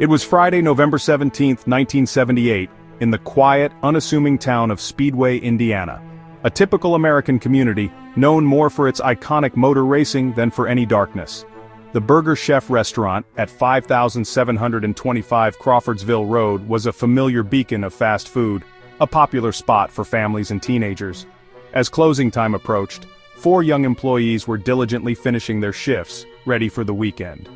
It was Friday, November 17, 1978, in the quiet, unassuming town of Speedway, Indiana. A typical American community, known more for its iconic motor racing than for any darkness. The Burger Chef restaurant at 5725 Crawfordsville Road was a familiar beacon of fast food, a popular spot for families and teenagers. As closing time approached, 4 young employees were diligently finishing their shifts, ready for the weekend.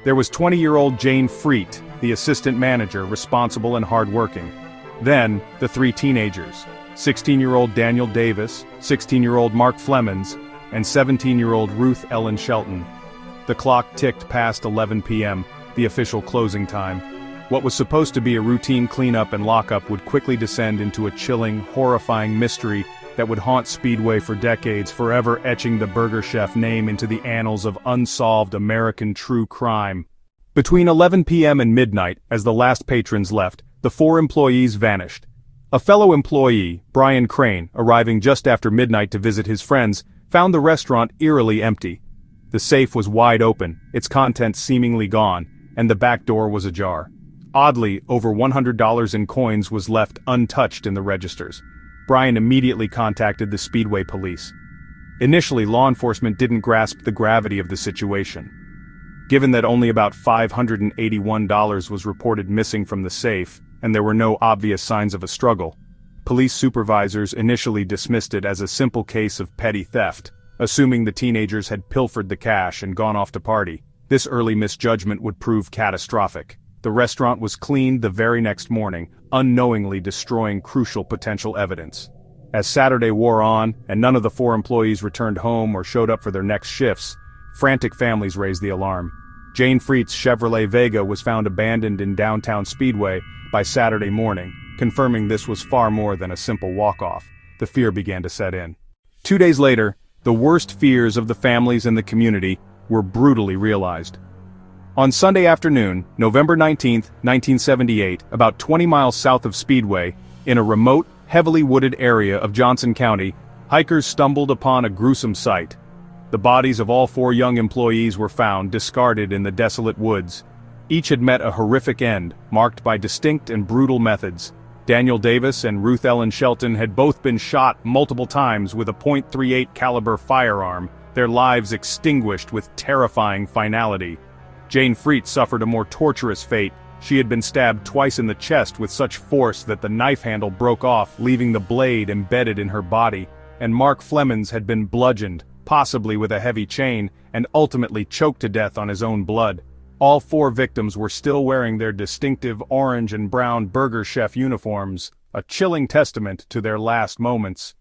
There was 20-year-old Jane Freet, the assistant manager, responsible and hardworking. Then, the 3 teenagers, 16-year-old Daniel Davis, 16-year-old Mark Flemons, and 17-year-old Ruth Ellen Shelton. The clock ticked past 11 p.m., the official closing time. What was supposed to be a routine cleanup and lockup would quickly descend into a chilling, horrifying mystery that would haunt Speedway for decades, forever etching the Burger Chef name into the annals of unsolved American true crime. Between 11 p.m. and midnight, as the last patrons left, the 4 employees vanished. A fellow employee, Brian Crane, arriving just after midnight to visit his friends, found the restaurant eerily empty. The safe was wide open, its contents seemingly gone, and the back door was ajar. Oddly, over $100 in coins was left untouched in the registers. Brian immediately contacted the Speedway police. Initially, law enforcement didn't grasp the gravity of the situation. Given that only about $581 was reported missing from the safe, and there were no obvious signs of a struggle, police supervisors initially dismissed it as a simple case of petty theft, assuming the teenagers had pilfered the cash and gone off to party. This early misjudgment would prove catastrophic. The restaurant was cleaned the very next morning, unknowingly destroying crucial potential evidence. As Saturday wore on, and none of the 4 employees returned home or showed up for their next shifts, frantic families raised the alarm. Jane Freet's Chevrolet Vega was found abandoned in downtown Speedway by Saturday morning, confirming this was far more than a simple walk-off. The fear began to set in. 2 days later, the worst fears of the families and the community were brutally realized. On Sunday afternoon, November 19, 1978, about 20 miles south of Speedway, in a remote, heavily wooded area of Johnson County, hikers stumbled upon a gruesome sight. The bodies of all 4 young employees were found discarded in the desolate woods. Each had met a horrific end, marked by distinct and brutal methods. Daniel Davis and Ruth Ellen Shelton had both been shot multiple times with a .38 caliber firearm, their lives extinguished with terrifying finality. Jane Freet suffered a more torturous fate. She had been stabbed twice in the chest with such force that the knife handle broke off, leaving the blade embedded in her body, and Mark Flemons had been bludgeoned, possibly with a heavy chain, and ultimately choked to death on his own blood. All 4 victims were still wearing their distinctive orange and brown Burger Chef uniforms, a chilling testament to their last moments.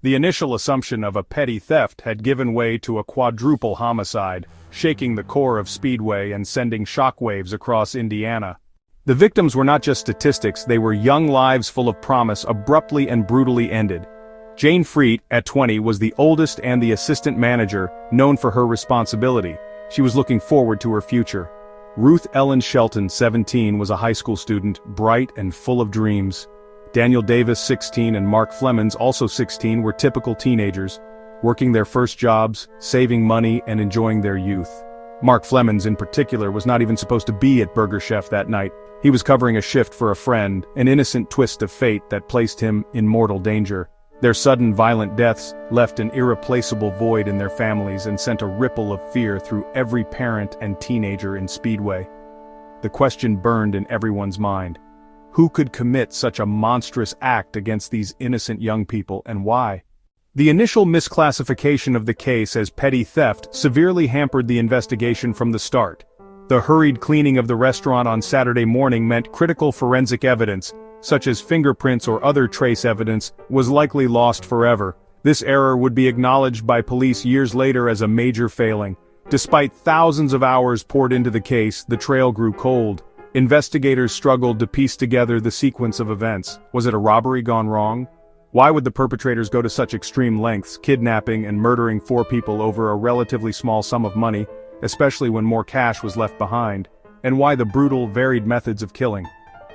The initial assumption of a petty theft had given way to a quadruple homicide, shaking the core of Speedway and sending shockwaves across Indiana. The victims were not just statistics, they were young lives full of promise, abruptly and brutally ended. Jane Freet, at 20, was the oldest and the assistant manager, known for her responsibility. She was looking forward to her future. Ruth Ellen Shelton, 17, was a high school student, bright and full of dreams. Daniel Davis, 16, and Mark Flemons, also 16, were typical teenagers, working their first jobs, saving money, and enjoying their youth. Mark Flemons, in particular, was not even supposed to be at Burger Chef that night. He was covering a shift for a friend, an innocent twist of fate that placed him in mortal danger. Their sudden violent deaths left an irreplaceable void in their families and sent a ripple of fear through every parent and teenager in Speedway. The question burned in everyone's mind. Who could commit such a monstrous act against these innocent young people, and why? The initial misclassification of the case as petty theft severely hampered the investigation from the start. The hurried cleaning of the restaurant on Saturday morning meant critical forensic evidence, such as fingerprints or other trace evidence, was likely lost forever. This error would be acknowledged by police years later as a major failing. Despite thousands of hours poured into the case, the trail grew cold. Investigators struggled to piece together the sequence of events. Was it a robbery gone wrong? Why would the perpetrators go to such extreme lengths, kidnapping and murdering 4 people over a relatively small sum of money, especially when more cash was left behind? And why the brutal, varied methods of killing?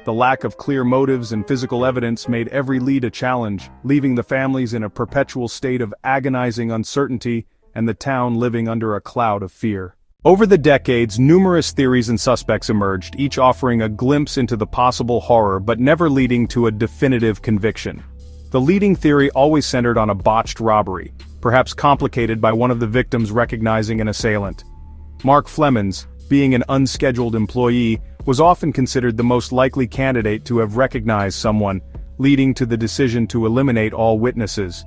The lack of clear motives and physical evidence made every lead a challenge, leaving the families in a perpetual state of agonizing uncertainty and the town living under a cloud of fear. Over the decades, numerous theories and suspects emerged, each offering a glimpse into the possible horror but never leading to a definitive conviction. The leading theory always centered on a botched robbery, perhaps complicated by one of the victims recognizing an assailant. Mark Flemons, being an unscheduled employee, was often considered the most likely candidate to have recognized someone, leading to the decision to eliminate all witnesses.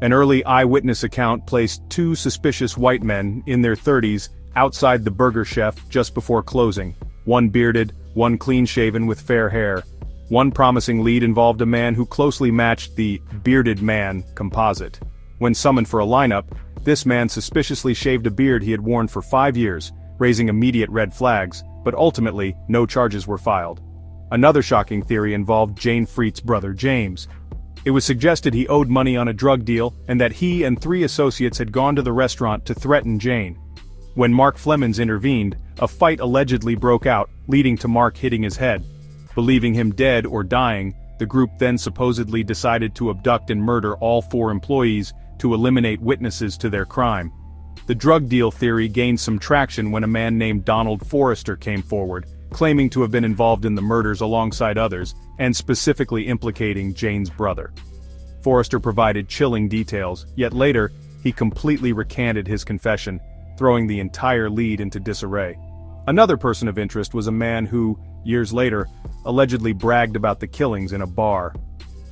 An early eyewitness account placed two suspicious white men, in their 30s, outside the Burger Chef just before closing, one bearded, one clean-shaven with fair hair. One promising lead involved a man who closely matched the bearded man composite. When summoned for a lineup, this man suspiciously shaved a beard he had worn for 5 years, raising immediate red flags, but ultimately, no charges were filed. Another shocking theory involved Jane Freet's brother James. It was suggested he owed money on a drug deal and that he and 3 associates had gone to the restaurant to threaten Jane. When Mark Flemons intervened, a fight allegedly broke out, leading to Mark hitting his head. Believing him dead or dying, the group then supposedly decided to abduct and murder all 4 employees to eliminate witnesses to their crime. The drug deal theory gained some traction when a man named Donald Forrester came forward, claiming to have been involved in the murders alongside others, and specifically implicating Jane's brother. Forrester provided chilling details, yet later, he completely recanted his confession, throwing the entire lead into disarray. Another person of interest was a man who, years later, allegedly bragged about the killings in a bar.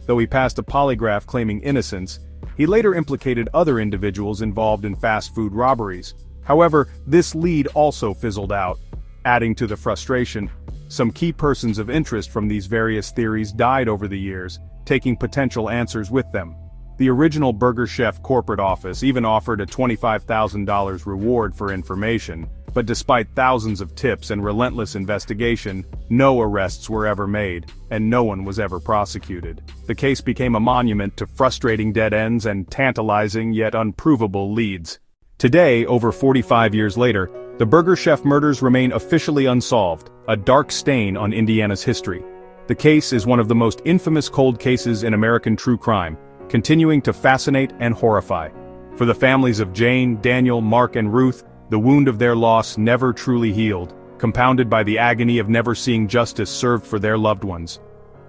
Though he passed a polygraph claiming innocence, he later implicated other individuals involved in fast food robberies. However, this lead also fizzled out. Adding to the frustration, some key persons of interest from these various theories died over the years, taking potential answers with them. The original Burger Chef corporate office even offered a $25,000 reward for information, but despite thousands of tips and relentless investigation, no arrests were ever made, and no one was ever prosecuted. The case became a monument to frustrating dead ends and tantalizing yet unprovable leads. Today, over 45 years later, the Burger Chef murders remain officially unsolved, a dark stain on Indiana's history. The case is one of the most infamous cold cases in American true crime, continuing to fascinate and horrify. For the families of Jane, Daniel, Mark, and Ruth, the wound of their loss never truly healed, compounded by the agony of never seeing justice served for their loved ones.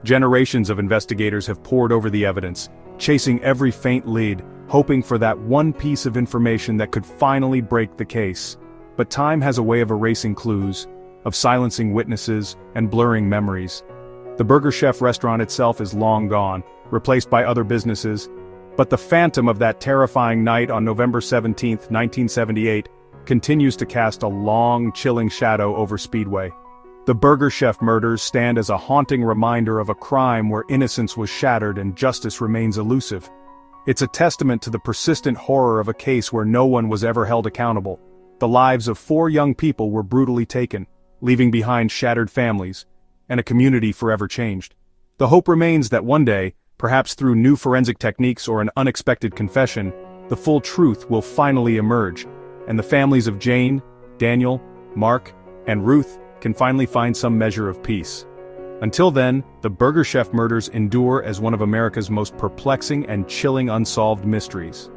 Generations of investigators have pored over the evidence, chasing every faint lead, hoping for that one piece of information that could finally break the case. But time has a way of erasing clues, of silencing witnesses, and blurring memories. The Burger Chef restaurant itself is long gone, replaced by other businesses, but the phantom of that terrifying night on November 17, 1978, continues to cast a long, chilling shadow over Speedway. The Burger Chef murders stand as a haunting reminder of a crime where innocence was shattered and justice remains elusive. It's a testament to the persistent horror of a case where no one was ever held accountable. The lives of 4 young people were brutally taken, leaving behind shattered families, and a community forever changed. The hope remains that one day, perhaps through new forensic techniques or an unexpected confession, the full truth will finally emerge, and the families of Jane, Daniel, Mark, and Ruth can finally find some measure of peace. Until then, the Burger Chef murders endure as one of America's most perplexing and chilling unsolved mysteries.